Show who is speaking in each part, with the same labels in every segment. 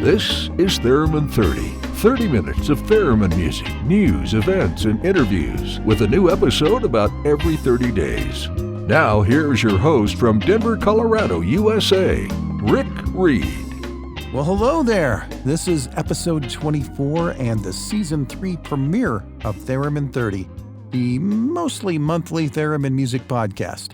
Speaker 1: This is Theremin 30. 30 minutes of theremin music, news, events, and interviews with a new episode about every 30 days. Now, here's your host from Denver, Colorado, USA, Rick Reed.
Speaker 2: Well, hello there. This is episode 24 and the season 3 premiere of Theremin 30, the mostly monthly theremin music podcast.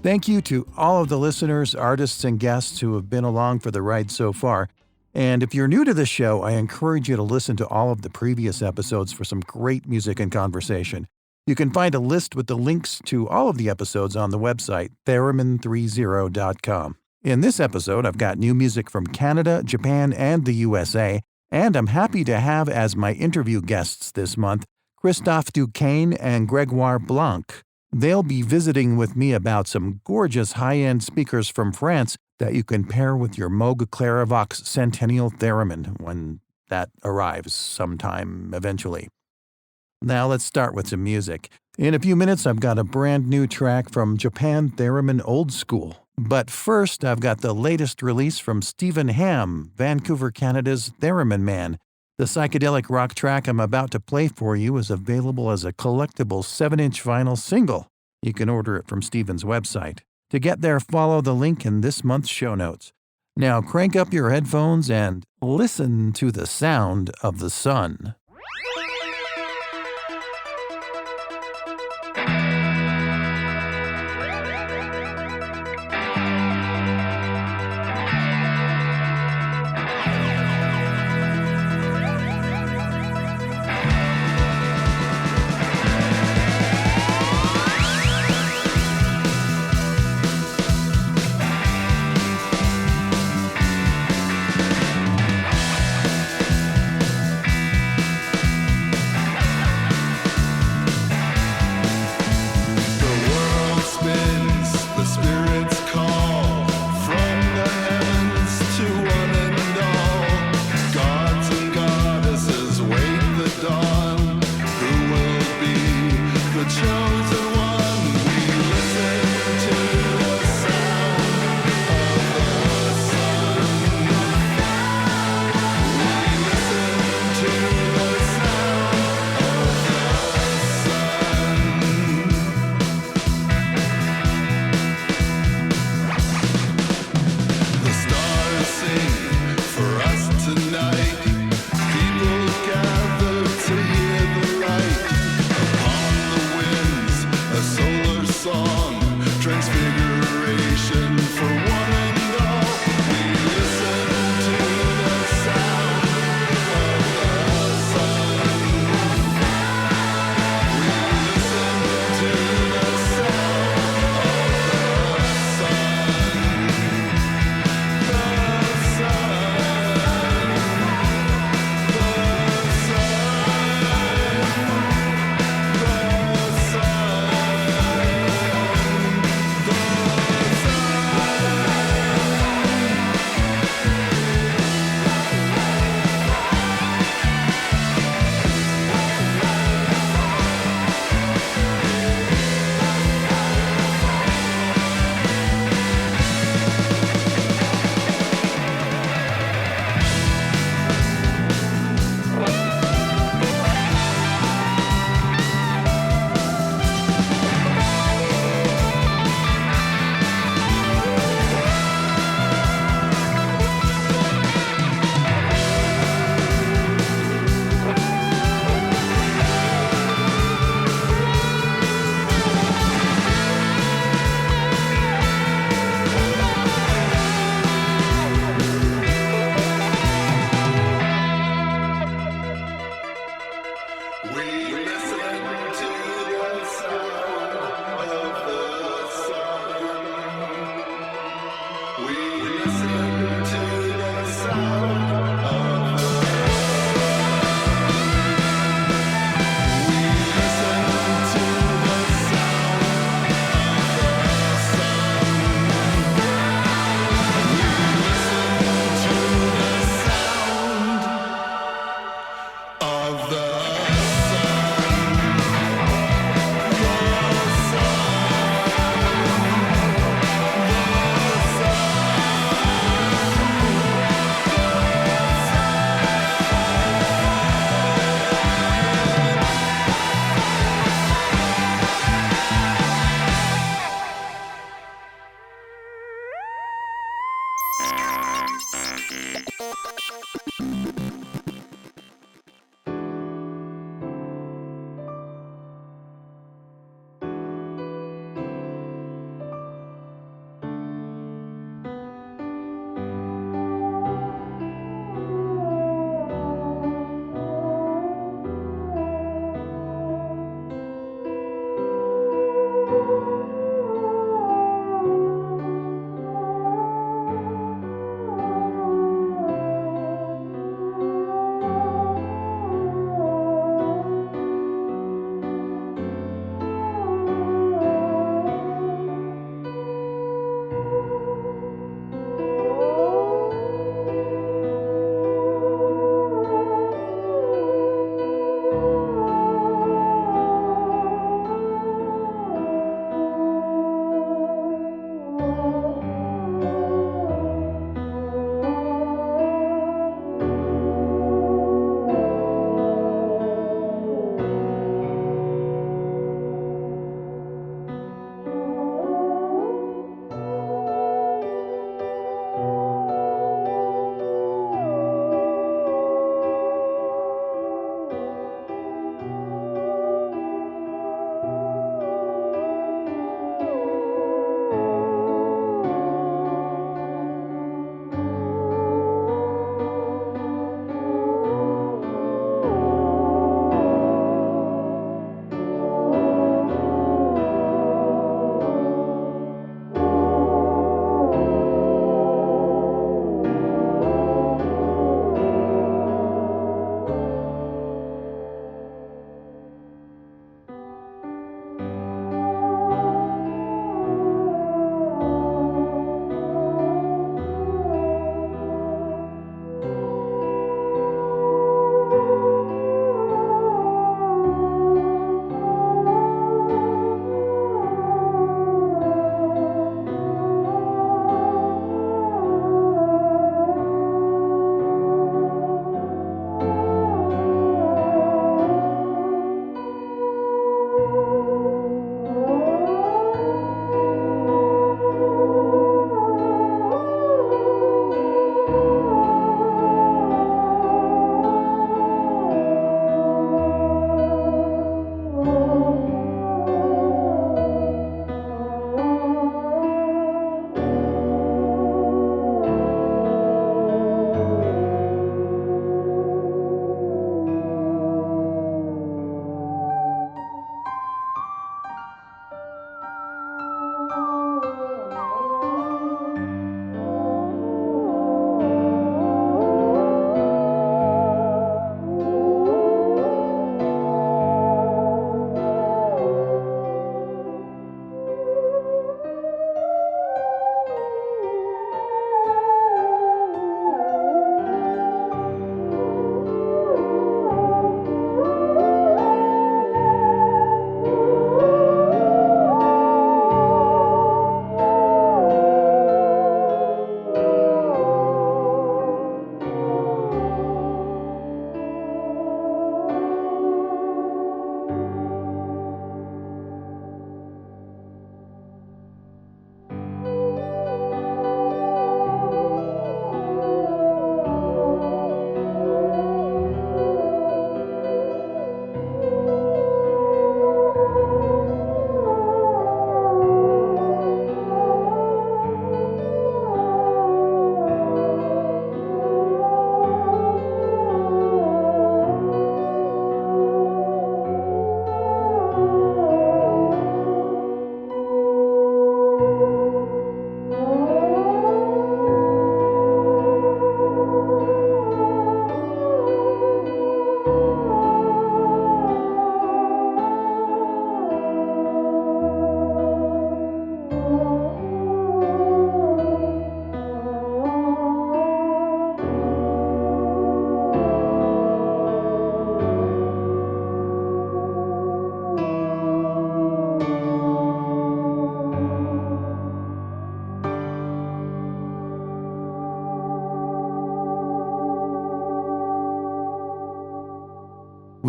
Speaker 2: Thank you to all of the listeners, artists, and guests who have been along for the ride so far. And if you're new to the show, I encourage you to listen to all of the previous episodes for some great music and conversation. You can find a list with the links to all of the episodes on the website, theremin30.com. In this episode, I've got new music from Canada, Japan, and the USA, and I'm happy to have as my interview guests this month, Christophe Duquesne and Grégoire Blanc. They'll be visiting with me about some gorgeous high-end speakers from France that you can pair with your Moog Clarivox Centennial Theremin when that arrives sometime eventually. Now let's start with some music. In a few minutes, I've got a brand new track from Japan Theremin Old School. But first, I've got the latest release from Stephen Ham, Vancouver, Canada's Theremin Man. The psychedelic rock track I'm about to play for you is available as a collectible 7-inch vinyl single. You can order it from Stephen's website. To get there, follow the link in this month's show notes. Now crank up your headphones and listen to the sound of the sun.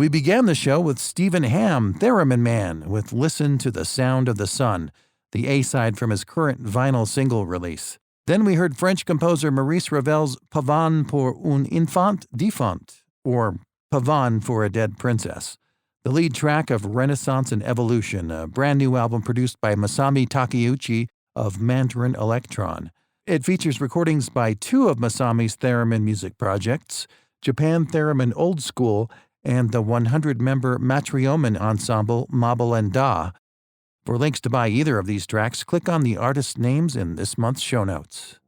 Speaker 2: We began the show with Stephen Hamm, Theremin Man, with Listen to the Sound of the Sun, the A-side from his current vinyl single release. Then we heard French composer Maurice Ravel's Pavane pour un enfant défunt, or Pavane for a Dead Princess, the lead track of Renaissance and Evolution, a brand new album produced by Masami Takeuchi of Mandarin Electron. It features recordings by two of Masami's theremin music projects, Japan Theremin Old School and the 100-member Matryomen ensemble Mabel and Da. For links to buy either of these tracks, click on the artist names in this month's show notes.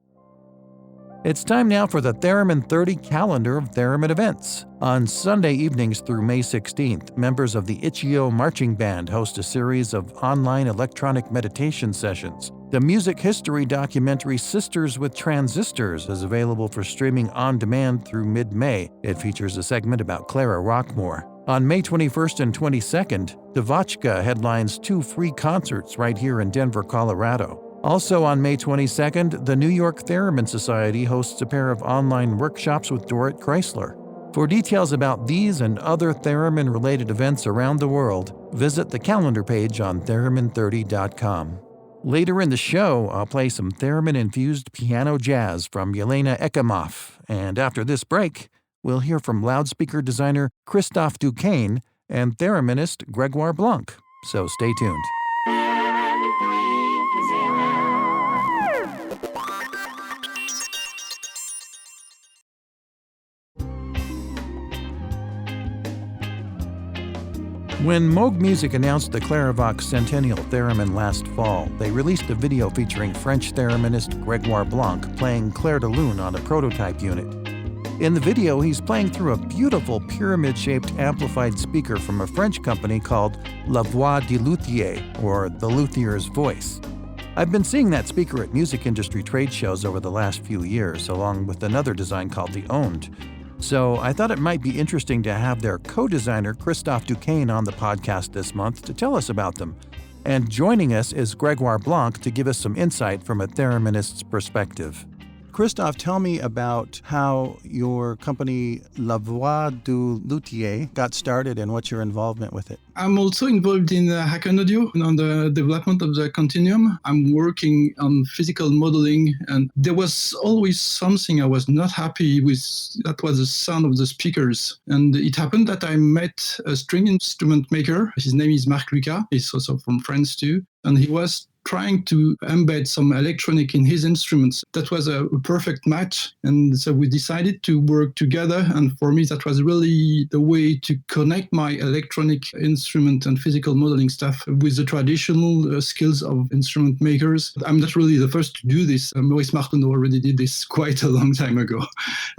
Speaker 2: It's time now for the Theremin 30 calendar of theremin events. On Sunday evenings through May 16th, members of the Ichio Marching Band host a series of online electronic meditation sessions. The music history documentary Sisters with Transistors is available for streaming on demand through mid-May. It features a segment about Clara Rockmore. On May 21st and 22nd, Devotchka headlines 2 free concerts right here in Denver, Colorado. Also on May 22nd, the New York Theremin Society hosts a pair of online workshops with Dorrit Chrysler. For details about these and other theremin-related events around the world, visit the calendar page on theremin30.com. Later in the show, I'll play some theremin-infused piano jazz from Yelena Ekimov, and after this break, we'll hear from loudspeaker designer Christophe Duquesne and thereminist Grégoire Blanc, so stay tuned. When Moog Music announced the Clairvox Centennial Theremin last fall, they released a video featuring French thereminist Grégoire Blanc playing Clair de Lune on a prototype unit. In the video, he's playing through a beautiful pyramid-shaped amplified speaker from a French company called La Voix du Luthier, or the Luthier's Voice. I've been seeing that speaker at music industry trade shows over the last few years, along with another design called the Onde. So I thought it might be interesting to have their co-designer Christophe Duquesne on the podcast this month to tell us about them. And joining us is Grégoire Blanc to give us some insight from a thereminist's perspective. Christophe, tell me about how your company La Voix du Luthier got started and what's your involvement with it.
Speaker 3: I'm also involved in Hacken Audio and on the development of the continuum. I'm working on physical modeling, and there was always something I was not happy with. That was the sound of the speakers. And it happened that I met a string instrument maker. His name is Marc Lucas. He's also from France too. And he was trying to embed some electronic in his instruments. That was a perfect match. And so we decided to work together. And for me, that was really the way to connect my electronic instrument and physical modeling stuff with the traditional skills of instrument makers. I'm not really the first to do this. Maurice Martineau already did this quite a long time ago.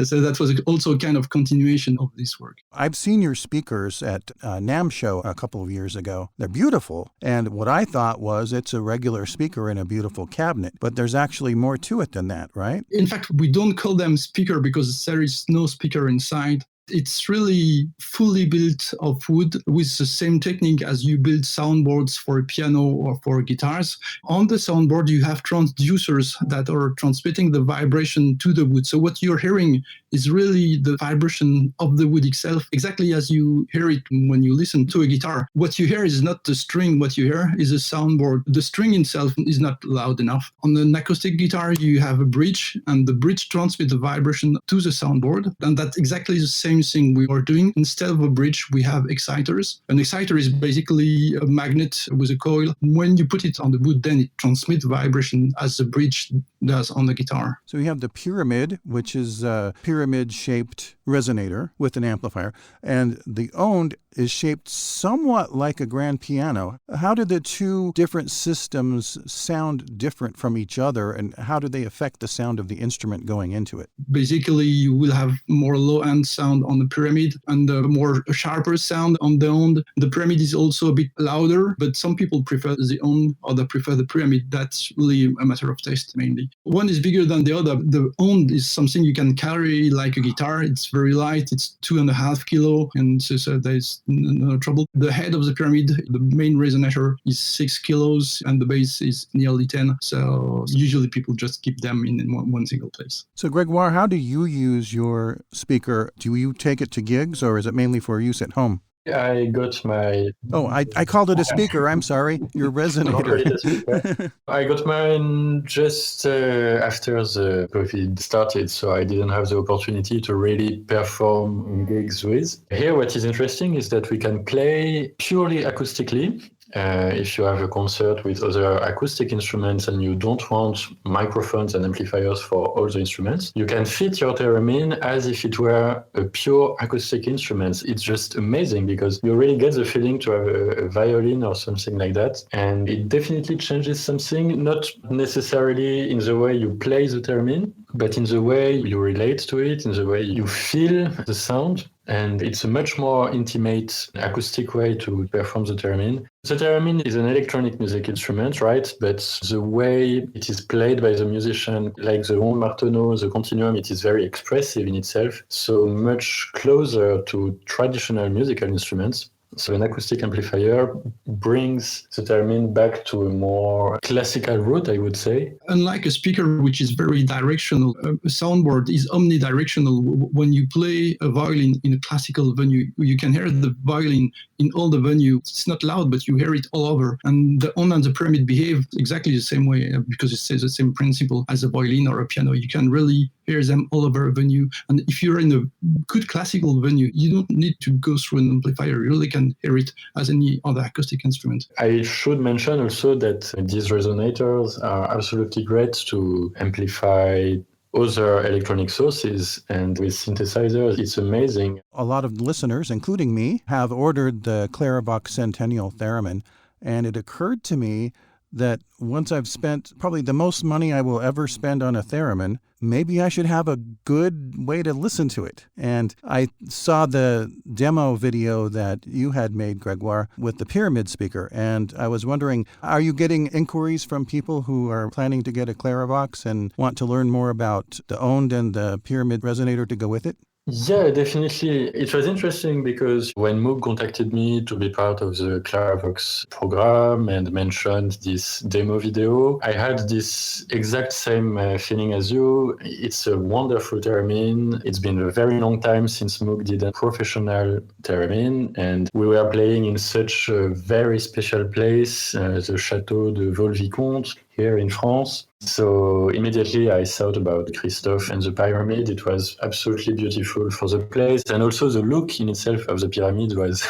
Speaker 3: So that was also a kind of continuation of this work.
Speaker 2: I've seen your speakers at NAMM show a couple of years ago. They're beautiful. And what I thought was it's a regular speaker in a beautiful cabinet, but there's actually more to it than that, right?
Speaker 3: In fact, we don't call them speaker because there is no speaker inside. It's really fully built of wood with the same technique as you build soundboards for a piano or for guitars. On the soundboard, you have transducers that are transmitting the vibration to the wood. So what you're hearing is really the vibration of the wood itself, exactly as you hear it when you listen to a guitar. What you hear is not the string. What you hear is a soundboard. The string itself is not loud enough. On an acoustic guitar, you have a bridge, and the bridge transmits the vibration to the soundboard. And that's exactly the same thing we are doing. Instead of a bridge, we have exciters. An exciter is basically a magnet with a coil. When you put it on the wood, then it transmits vibration as the bridge does on the guitar.
Speaker 2: So you have the pyramid, which is a pyramid-shaped resonator with an amplifier, and the Onde is shaped somewhat like a grand piano. How do the two different systems sound different from each other, and how do they affect the sound of the instrument going into it?
Speaker 3: Basically, you will have more low-end sound on the pyramid and a more sharper sound on the Onde. The pyramid is also a bit louder, but some people prefer the Onde or they prefer the pyramid. That's really a matter of taste, mainly. One is bigger than the other. The Onde is something you can carry like a guitar. It's very light. It's 2.5 kilo, and so there's no trouble. The head of the pyramid, the main resonator, is 6 kilos, and the bass is nearly 10. So usually people just keep them in one single place.
Speaker 2: So Grégoire, how do you use your speaker? Do you take it to gigs, or is it mainly for use at home?
Speaker 4: I got my...
Speaker 2: Oh, I called it a speaker. I'm sorry. Your resonator.
Speaker 4: I got mine just after the COVID started, so I didn't have the opportunity to really perform in gigs with. Here, what is interesting is that we can play purely acoustically. If you have a concert with other acoustic instruments and you don't want microphones and amplifiers for all the instruments, you can fit your theremin as if it were a pure acoustic instrument. It's just amazing because you really get the feeling to have a violin or something like that. And it definitely changes something, not necessarily in the way you play the theremin, but in the way you relate to it, in the way you feel the sound. And it's a much more intimate acoustic way to perform the theremin. The theremin is an electronic music instrument, right? But the way it is played by the musician, like the rond marteau, the continuum, it is very expressive in itself, so much closer to traditional musical instruments. So an acoustic amplifier brings the theremin back to a more classical route, I would say.
Speaker 3: Unlike a speaker, which is very directional, a soundboard is omnidirectional. When you play a violin in a classical venue, you can hear the violin in all the venue. It's not loud, but you hear it all over. And the on and the pyramid behave exactly the same way because it says the same principle as a violin or a piano. You can really hear them all over a venue. And if you're in a good classical venue, you don't need to go through an amplifier. You really can hear it as any other acoustic instrument.
Speaker 4: I should mention also that these resonators are absolutely great to amplify other electronic sources, and with synthesizers, it's amazing.
Speaker 2: A lot of listeners, including me, have ordered the Clarivox Centennial Theremin, and it occurred to me that once I've spent probably the most money I will ever spend on a theremin, maybe I should have a good way to listen to it. And I saw the demo video that you had made, Grégoire, with the pyramid speaker, and I was wondering, are you getting inquiries from people who are planning to get a Clarivox and want to learn more about the Onde and the pyramid resonator to go with it?
Speaker 4: Yeah, definitely. It was interesting because when Moog contacted me to be part of the Clarivox program and mentioned this demo video, I had this exact same feeling as you. It's a wonderful theremin. It's been a very long time since Moog did a professional theremin, and we were playing in such a very special place, the Château de Vaux-le-Vicomte here in France. So immediately I thought about Christophe and the pyramid. It was absolutely beautiful for the place. And also the look in itself of the pyramid was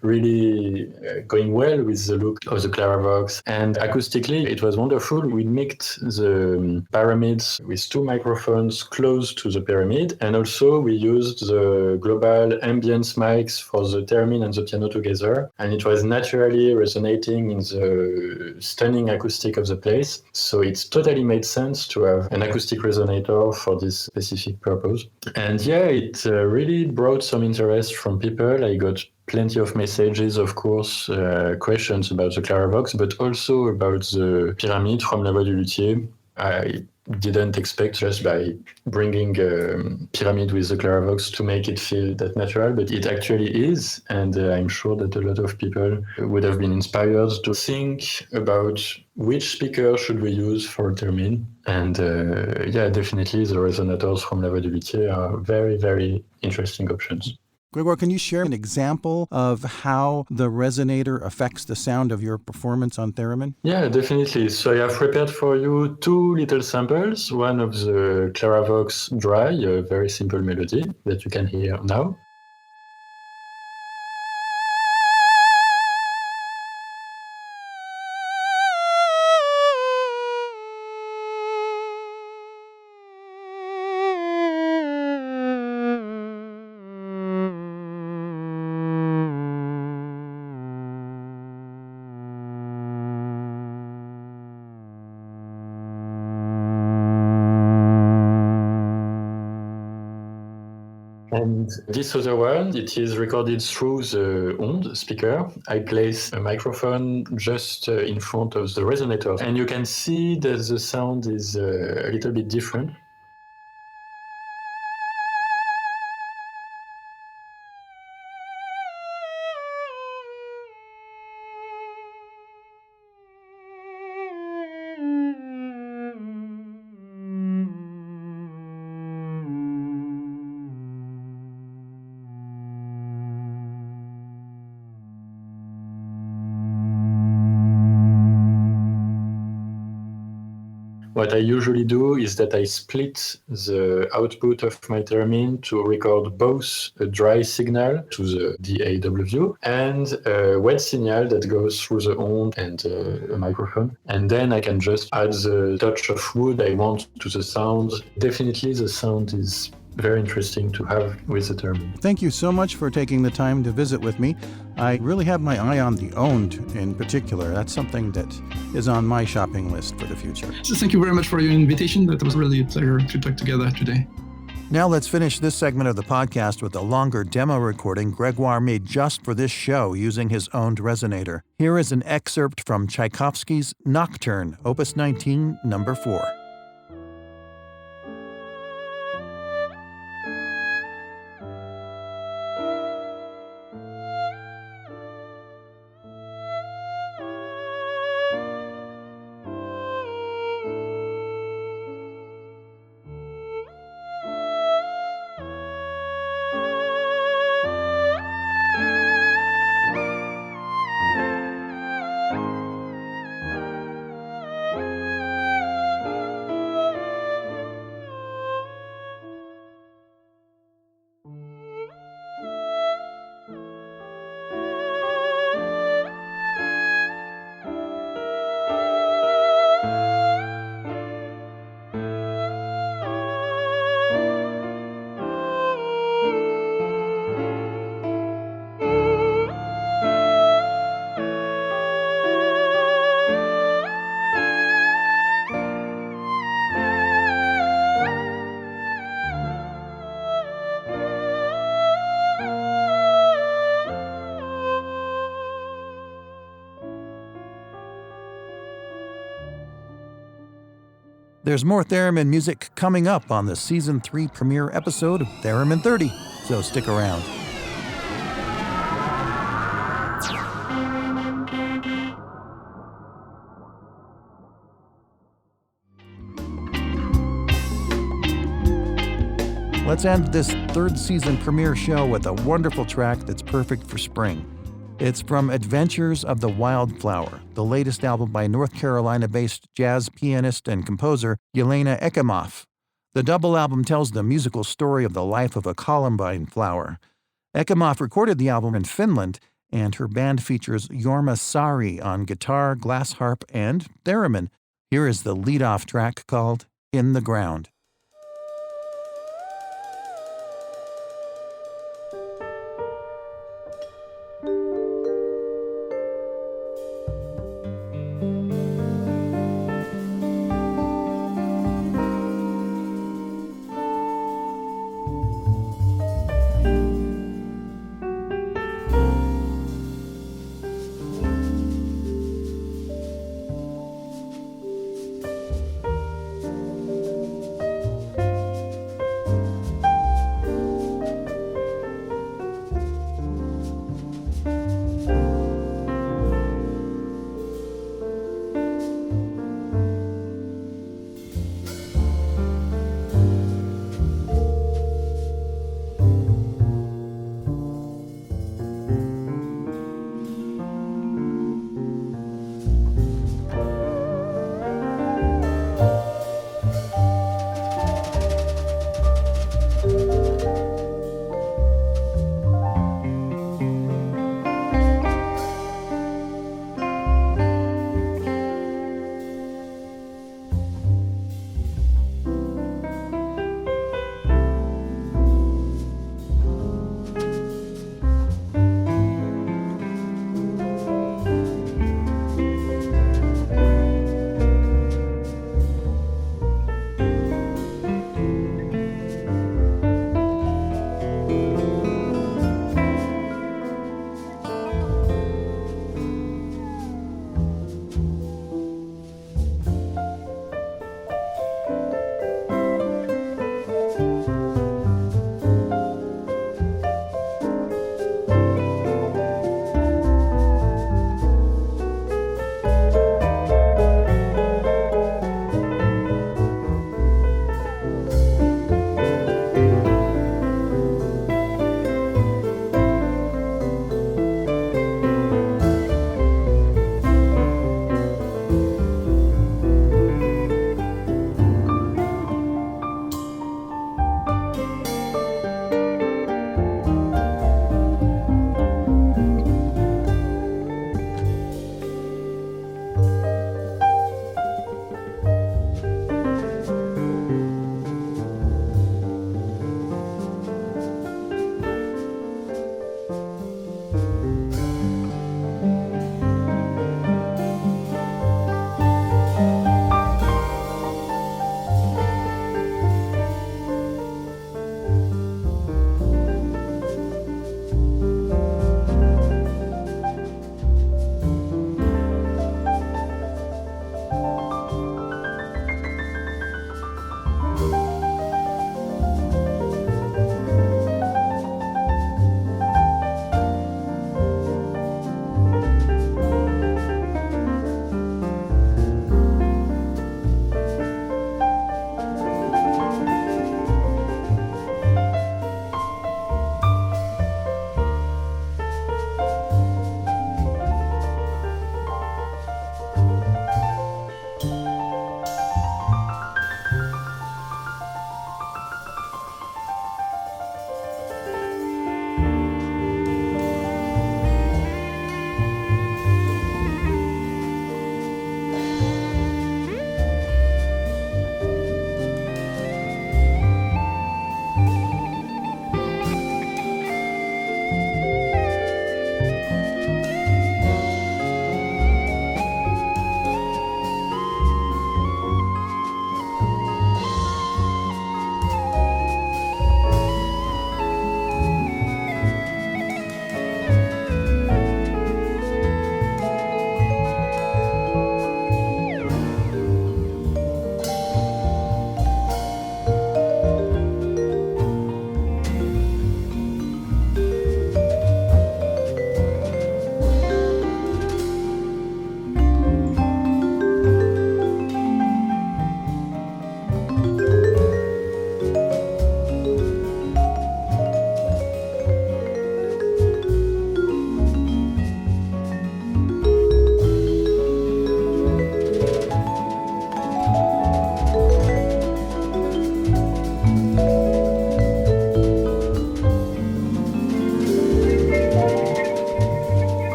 Speaker 4: really going well with the look of the Clarivox. And acoustically, it was wonderful. We mixed the pyramids with two microphones close to the pyramid. And also we used the global ambience mics for the theremin and the piano together. And it was naturally resonating in the stunning acoustic of the place. So it's totally made sense to have an acoustic resonator for this specific purpose. And yeah, it really brought some interest from people. I got plenty of messages, of course, questions about the Clarivox, but also about the pyramid from La Voix du Luthier. I didn't expect just by bringing pyramid with the Clarivox to make it feel that natural, but it actually is. And I'm sure that a lot of people would have been inspired to think about which speaker should we use for theremin. And yeah, definitely the resonators from La Voix du Luthier are very, very interesting options.
Speaker 2: Grégoire, can you share an example of how the resonator affects the sound of your performance on theremin?
Speaker 4: Yeah, definitely. So I have prepared for you two little samples. One of the Clarivox Dry, a very simple melody that you can hear now. And this other one, it is recorded through the Onde speaker. I place a microphone just in front of the resonator, and you can see that the sound is a little bit different. What I usually do is that I split the output of my theremin to record both a dry signal to the DAW and a wet signal that goes through the horn and a microphone. And then I can just add the touch of wood I want to the sound. Definitely the sound is very interesting to have with the theremin.
Speaker 2: Thank you so much for taking the time to visit with me. I really have my eye on the owned in particular. That's something that is on my shopping list for the future.
Speaker 3: So thank you very much for your invitation. That was really a pleasure to talk together today.
Speaker 2: Now let's finish this segment of the podcast with a longer demo recording Grégoire made just for this show using his owned resonator. Here is an excerpt from Tchaikovsky's Nocturne, Opus 19, number 4. There's more Theremin music coming up on the Season 3 premiere episode of Theremin 30, so stick around. Let's end this third season premiere show with a wonderful track that's perfect for spring. It's from Adventures of the Wildflower, the latest album by North Carolina-based jazz pianist and composer Yelena Ekimov. The double album tells the musical story of the life of a columbine flower. Ekimov recorded the album in Finland, and her band features Jorma Sari on guitar, glass harp, and theremin. Here is the lead-off track called In the Ground.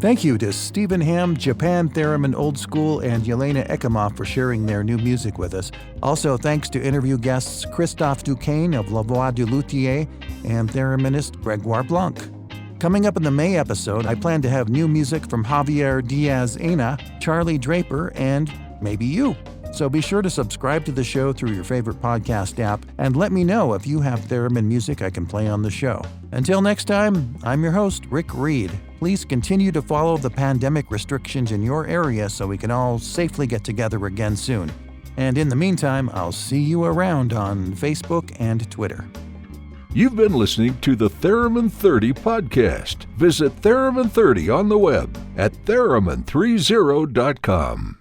Speaker 2: Thank you to Stephen Ham, Japan Theremin Old School, and Yelena Ekimov for sharing their new music with us. Also, thanks to interview guests Christophe Duquesne of La Voix du Luthier and thereminist Grégoire Blanc. Coming up in the May episode, I plan to have new music from Javier Diaz-Ena, Charlie Draper, and maybe you. So be sure to subscribe to the show through your favorite podcast app and let me know if you have theremin music I can play on the show. Until next time, I'm your host, Rick Reed. Please continue to follow the pandemic restrictions in your area so we can all safely get together again soon. And in the meantime, I'll see you around on Facebook and Twitter.
Speaker 1: You've been listening to the Theremin 30 podcast. Visit Theremin 30 on the web at theremin30.com.